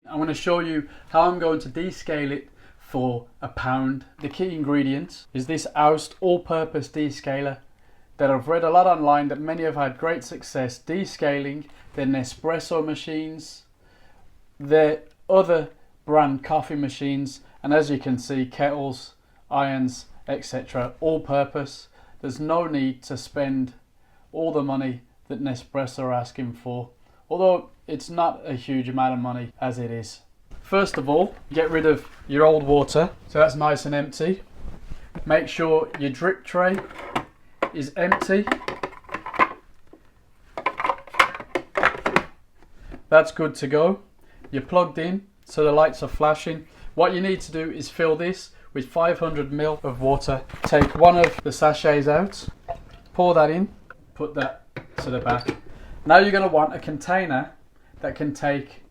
I'm going to show you how I'm going to descale it for £1. The key ingredient is this Oust all-purpose descaler that I've read a lot online that many have had great success descaling their Nespresso machines, their other brand coffee machines, and as you can see, kettles, irons, etc. all purpose. There's no need to spend all the money that Nespresso are asking for, although it's not a huge amount of money as it is. First of all, get rid of your old water, so that's nice and empty. Make sure your drip tray is empty. That's good to go. You're plugged in, so the lights are flashing. What you need to do is fill this with 500 ml of water. Take one of the sachets out, pour that in, put that to the back. Now you're going to want a container that can take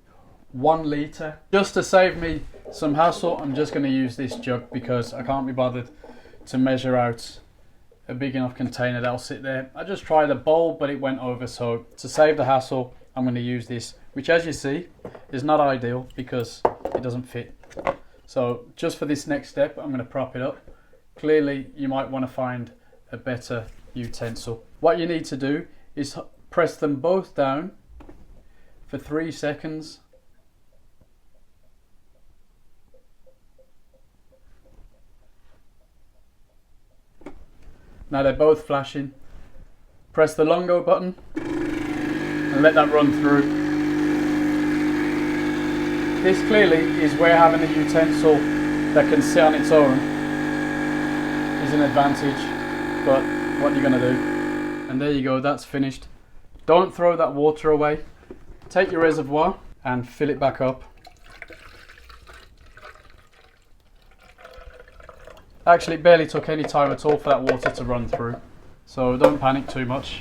1 litre. Just to save me some hassle, I'm just going to use this jug because I can't be bothered to measure out a big enough container that'll sit there. I just tried a bowl, but it went over, so to save the hassle, I'm going to use this, which as you see is not ideal because it doesn't fit. So just for this next step, I'm going to prop it up. Clearly you might want to find a better utensil. What you need to do is press them both down for 3 seconds. Now they're both flashing. Press the long go button and let that run through. This clearly is where having a utensil that can sit on its own is an advantage, but what are you going to do? And there you go, that's finished. Don't throw that water away. Take your reservoir and fill it back up. Actually, it barely took any time at all for that water to run through, so don't panic too much.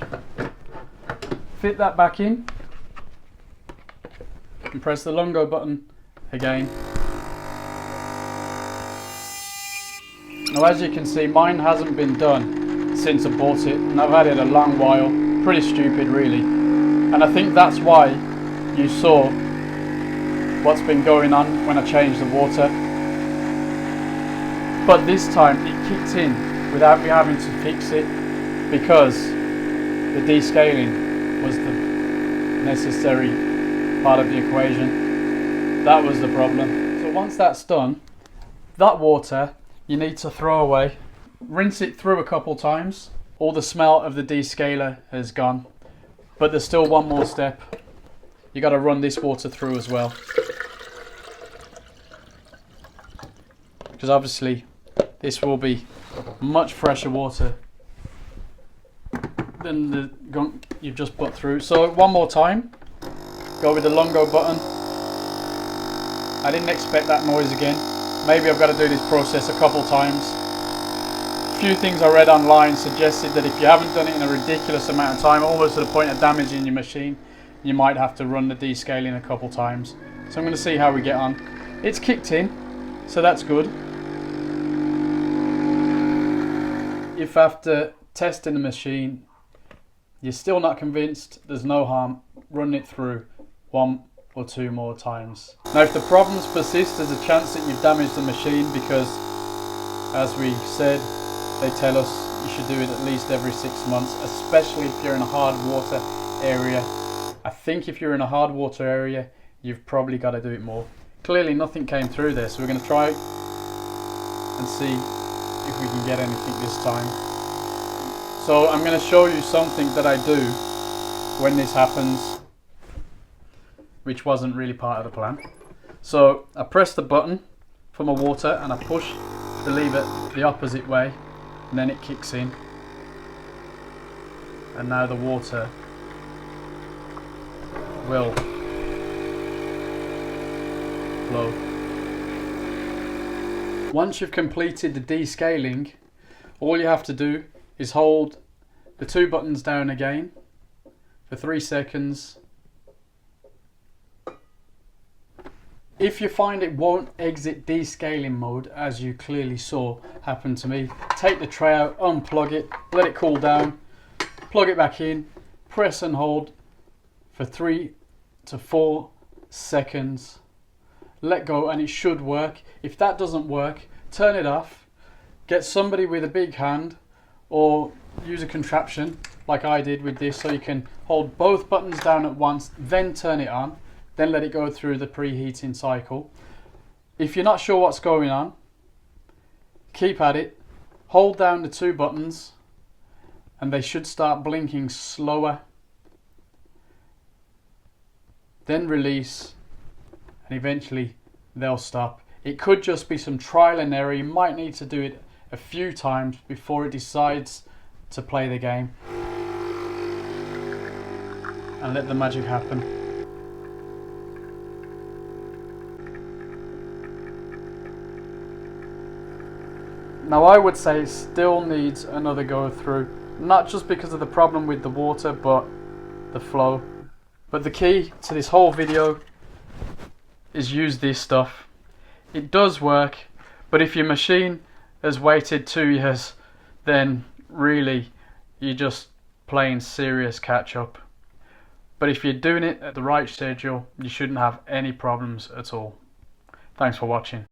Fit that back in and press the long go button again. Now as you can see, mine hasn't been done since I bought it, and I've had it a long while. Pretty stupid really, and I think that's why you saw what's been going on when I changed the water. But this time it kicked in without me having to fix it because the descaling was the necessary part of the equation. That was the problem. So once that's done, that water you need to throw away. Rinse it through a couple times. All the smell of the descaler has gone, but there's still one more step. You got to run this water through as well, because obviously this will be much fresher water than the gunk you've just put through. So one more time, go with the long go button. I didn't expect that noise again. Maybe I've got to do this process a couple times. A few things I read online suggested that if you haven't done it in a ridiculous amount of time, almost to the point of damaging your machine, you might have to run the descaling a couple times. So I'm going to see how we get on. It's kicked in, so that's good. If after testing the machine you're still not convinced, there's no harm, run it through 1 or 2 more times. Now if the problems persist, there's a chance that you've damaged the machine because, as we said, they tell us you should do it at least every 6 months, especially if you're in a hard water area. I think if you're in a hard water area, you've probably got to do it more. Clearly nothing came through there, so we're going to try and see if we can get anything this time. So I'm going to show you something that I do when this happens, which wasn't really part of the plan. So I press the button for my water and I push the lever the opposite way, and then it kicks in, and now the water will flow. Once you've completed the descaling, all you have to do is hold the 2 buttons down again for 3 seconds. If you find it won't exit descaling mode, as you clearly saw happen to me, take the tray out, unplug it, let it cool down, plug it back in, press and hold for 3 to 4 seconds, let go, and it should work. If that doesn't work, turn it off, get somebody with a big hand, or use a contraption like I did with this, so you can hold both buttons down at once, then turn it on, then let it go through the preheating cycle. If you're not sure what's going on, keep at it, hold down the two buttons, and they should start blinking slower. Then release, and eventually they'll stop. It could just be some trial and error. You might need to do it a few times before it decides to play the game, and let the magic happen. Now I would say it still needs another go through, not just because of the problem with the water, but the flow. But the key to this whole video is use this stuff. It does work, but if your machine has waited 2 years, then really you're just playing serious catch up. But if you're doing it at the right schedule, you shouldn't have any problems at all. Thanks for watching.